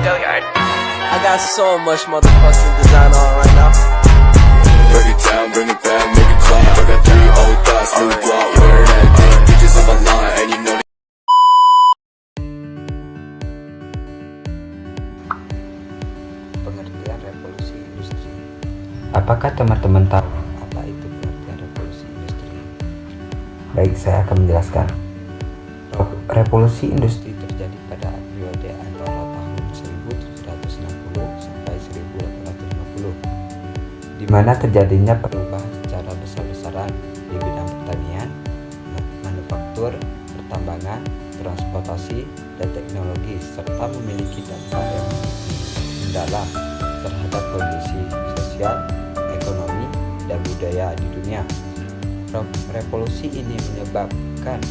I got so much motherfucking design on right now. Break it down, bring it back, make it clap. I got 3 old thoughts, new guap, wear that thing. Bitches on my line, and you know. Pengertian revolusi industri. Apakah teman-teman tahu apa itu pengertian revolusi industri? Baik, saya akan menjelaskan. Revolusi industri terjadi pada periode antara tahun 1760 sampai 1850, di mana terjadinya perubahan secara besar-besaran di bidang pertanian, manufaktur, pertambangan, transportasi, dan teknologi, serta memiliki dampak yang mendalam terhadap kondisi sosial, ekonomi, dan budaya di dunia. Revolusi ini menyebabkan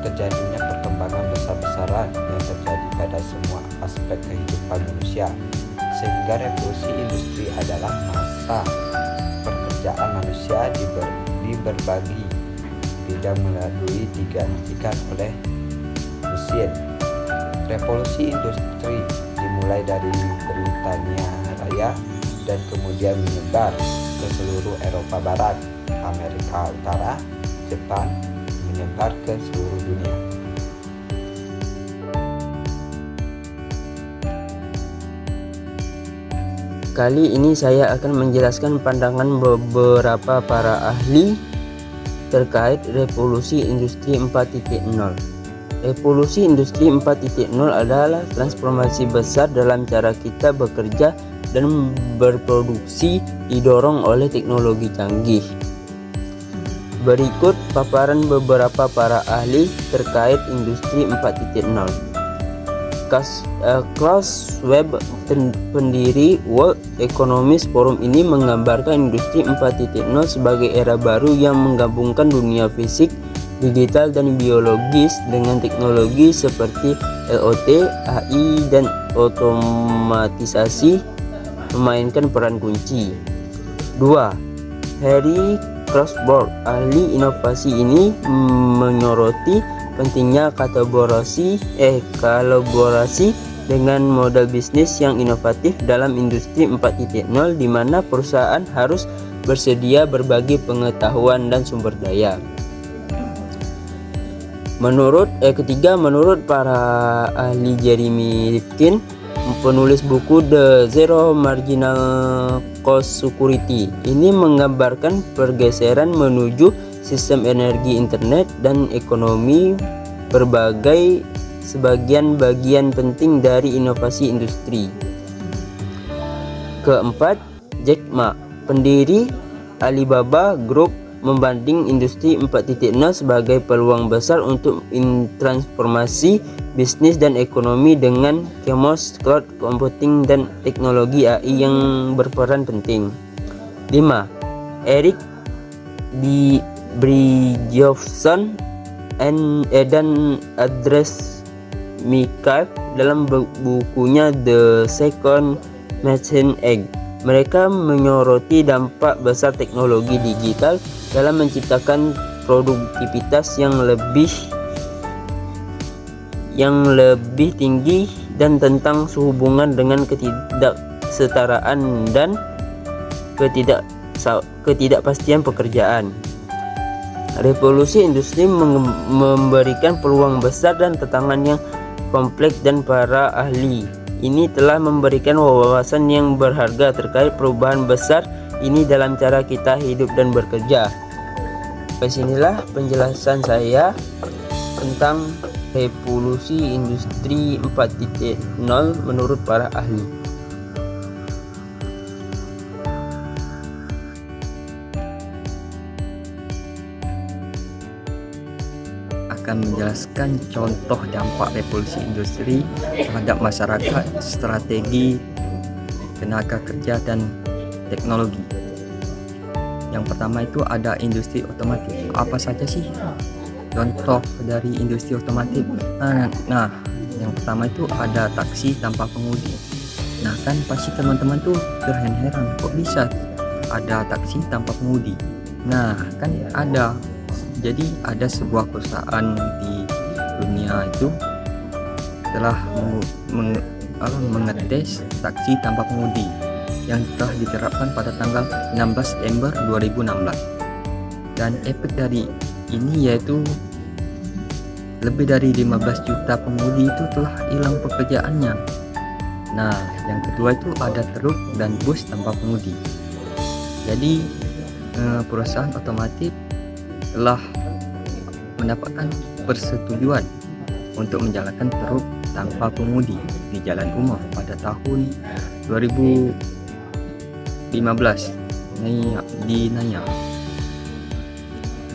terjadinya perkembangan besar-besaran yang terjadi pada semua aspek kehidupan manusia, sehingga revolusi industri adalah masa pekerjaan manusia di berbagai bidang melalui digantikan oleh mesin. Revolusi industri dimulai dari Britania Raya dan kemudian menyebar ke seluruh Eropa Barat, Amerika Utara, Jepang, menyebar ke seluruh dunia. Kali ini saya akan menjelaskan pandangan beberapa para ahli terkait revolusi industri 4.0. Revolusi industri 4.0 adalah transformasi besar dalam cara kita bekerja dan berproduksi didorong oleh teknologi canggih. Berikut paparan beberapa para ahli terkait industri 4.0. Klaus Schwab, pendiri World Economic Forum ini menggambarkan industri 4.0 sebagai era baru yang menggabungkan dunia fisik, digital, dan biologis dengan teknologi seperti IoT, AI, dan otomatisasi memainkan peran kunci. 2. Harry Crossberg, ahli inovasi ini menyoroti pentingnya kolaborasi dengan model bisnis yang inovatif dalam industri 4.0, di mana perusahaan harus bersedia berbagi pengetahuan dan sumber daya. Ketiga, menurut para ahli Jeremy Rifkin, penulis buku The Zero Marginal Cost Security, ini menggambarkan pergeseran menuju sistem energi internet dan ekonomi sebagian bagian penting dari inovasi industri. Keempat, Jack Ma, pendiri Alibaba Group, membanding industri 4.0 sebagai peluang besar untuk transformasi bisnis dan ekonomi dengan CMOS, cloud computing, dan teknologi AI yang berperan penting. 5. Eric Brijolfsson dan Andreas Mikhail dalam bukunya The Second Machine Age, mereka menyoroti dampak besar teknologi digital dalam menciptakan produktivitas yang lebih tinggi dan tentang sehubungan dengan ketidaksetaraan dan ketidakpastian pekerjaan. Revolusi industri memberikan peluang besar dan tantangan yang kompleks, dan para ahli ini telah memberikan wawasan yang berharga terkait perubahan besar ini dalam cara kita hidup dan bekerja. Beginilah penjelasan saya tentang revolusi industri 4.0 menurut para ahli. Akan menjelaskan contoh dampak revolusi industri terhadap masyarakat, strategi, tenaga kerja, dan teknologi. Yang pertama itu ada industri otomotif. Apa saja sih contoh dari industri otomotif? Nah, yang pertama itu ada taksi tanpa pengemudi. Nah, kan pasti teman-teman tuh terheran-heran, kok bisa ada taksi tanpa pengemudi? Nah, kan ada. Jadi ada sebuah perusahaan di dunia itu telah mengetes taksi tanpa pengemudi yang telah diterapkan pada tanggal 16 September 2016. Dan efek dari ini yaitu lebih dari 15 juta pengemudi itu telah hilang pekerjaannya. Nah, yang kedua itu ada truk dan bus tanpa pengemudi. Jadi perusahaan otomotif telah mendapatkan persetujuan untuk menjalankan truk tanpa pengemudi di jalan umum pada tahun 2015 di Nanya.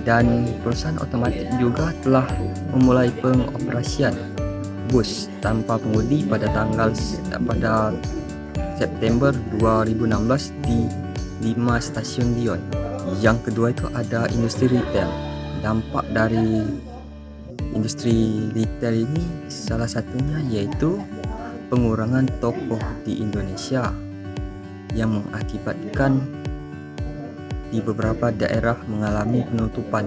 Dan perusahaan otomotif juga telah memulai pengoperasian bus tanpa pengemudi pada September 2016 di 5 stasiun Lyon. Yang kedua itu ada industri retail. Dampak dari industri retail ini salah satunya yaitu pengurangan toko di Indonesia yang mengakibatkan di beberapa daerah mengalami penutupan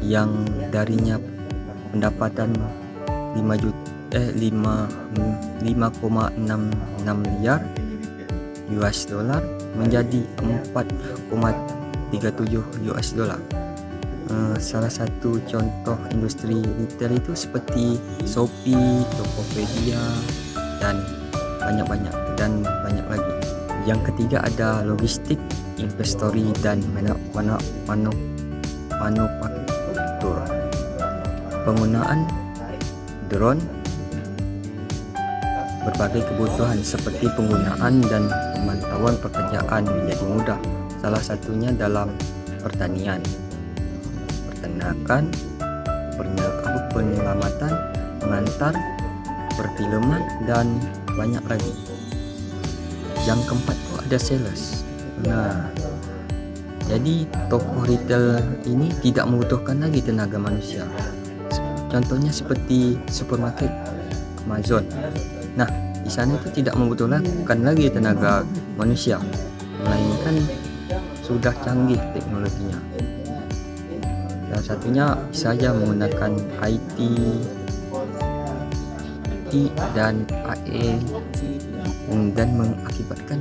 yang darinya pendapatan 5,66 miliar US dollar menjadi 4,37 US dollar. Salah satu contoh industri retail itu seperti Shopee, Tokopedia dan banyak lagi. Yang ketiga ada logistik, inventory dan manufaktur. Penggunaan drone, berbagai kebutuhan seperti penggunaan dan pemantauan pekerjaan menjadi mudah. Salah satunya dalam pertanian, peternakan, penyelamatan, pengantar, perfilman dan banyak lagi. Yang keempat itu ada sales. Nah, jadi toko retail ini tidak membutuhkan lagi tenaga manusia. Contohnya seperti supermarket Amazon. Nah, di sana itu tidak membutuhkan lagi tenaga manusia, melainkan sudah canggih teknologinya. Salah satunya bisa saja menggunakan IT dan AI dan mengakibatkan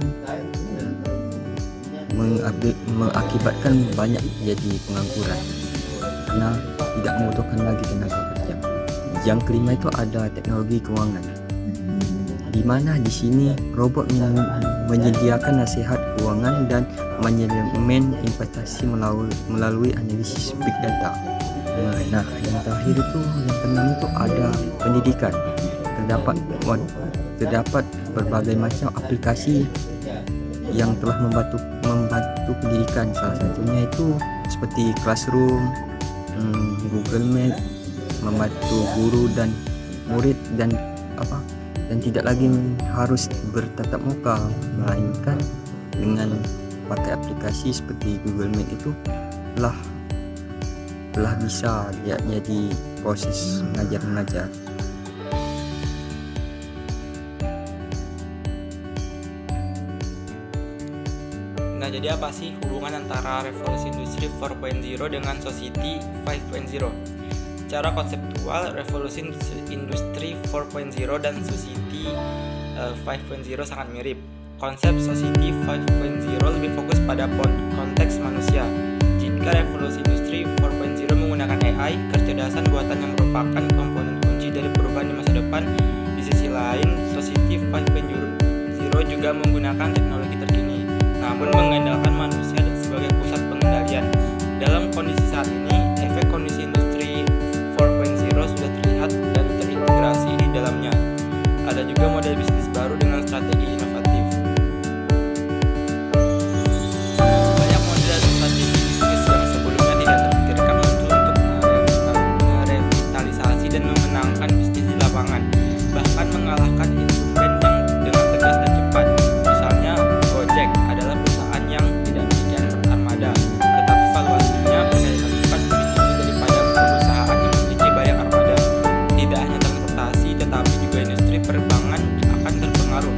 banyak jadi pengangguran karena tidak membutuhkan lagi tenaga kerja. Yang kelima itu ada teknologi keuangan, di mana di sini robot menyediakan nasihat keuangan dan manajemen investasi melalui analisis big data. Nah, yang terakhir itu yang keenam itu ada pendidikan. Terdapat berbagai macam aplikasi yang telah membantu pendidikan. Salah satunya itu seperti Classroom, Google Meet, membantu guru dan murid dan tidak lagi harus bertatap muka, melainkan dengan pakai aplikasi seperti Google Meet itu telah bisa jadi proses mengajar. Nah, jadi apa sih hubungan antara revolusi industri 4.0 dengan society 5.0? Secara konseptual, revolusi industri 4.0 dan society 5.0 sangat mirip. Konsep society 5.0 lebih fokus pada konteks manusia. Jika revolusi industri 4.0 menggunakan AI, kecerdasan buatan yang merupakan komponen kunci dari perubahan di masa depan, di sisi lain, society 5.0 juga menggunakan teknologi terkini, namun mengandalkan manusia sebagai pusat pengendalian. Dalam kondisi saat ini, efek kondisi industri 4.0 sudah terlihat dan terintegrasi di dalamnya. Ada juga model bisnis baru dengan strategi inovatif. Banyak model dan strategi bisnis yang sebelumnya tidak terpikirkan muncul untuk merevitalisasi dan memenangkan bisnis di lapangan, bahkan mengalahkan incumbent yang dengan tegas dan cepat. Misalnya, Gojek adalah perusahaan yang tidak demikian berarmada, tetapi valuasinya berkali-kali lipat lebih tinggi daripada perusahaan yang memiliki banyak armada. Tidak hanya transportasi, tetapi juga industri penerbangan akan terpengaruh.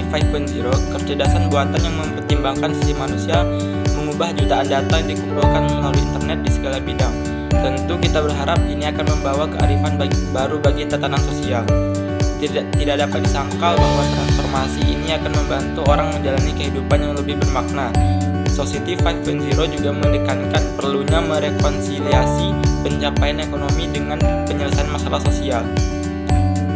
Society 5.0, kecerdasan buatan yang mempertimbangkan sisi manusia mengubah jutaan data yang dikumpulkan melalui internet di segala bidang. Tentu kita berharap ini akan membawa kearifan baru bagi tatanan sosial. Tidak dapat disangkal bahwa transformasi ini akan membantu orang menjalani kehidupan yang lebih bermakna. Society 5.0 juga menekankan perlunya merekonsiliasi pencapaian ekonomi dengan penyelesaian masalah sosial.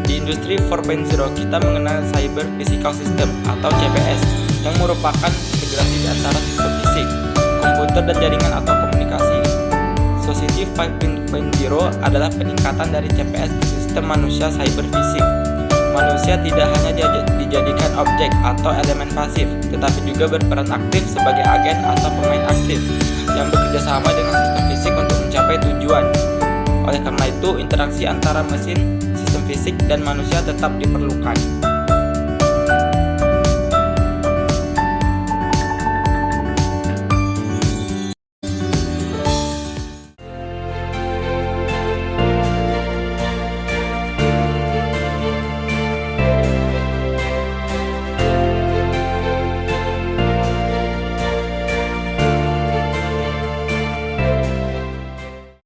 Di industri 4.0 kita mengenal Cyber Physical System atau CPS yang merupakan integrasi di antara sistem fisik, komputer dan jaringan atau komunikasi. Society 5.0 adalah peningkatan dari CPS ke sistem manusia cyber fisik. Manusia tidak hanya dijadikan objek atau elemen pasif, tetapi juga berperan aktif sebagai agen atau pemain aktif yang bekerja sama dengan sistem fisik untuk mencapai tujuan. Oleh karena itu, interaksi antara mesin, sistem fisik, dan manusia tetap diperlukan.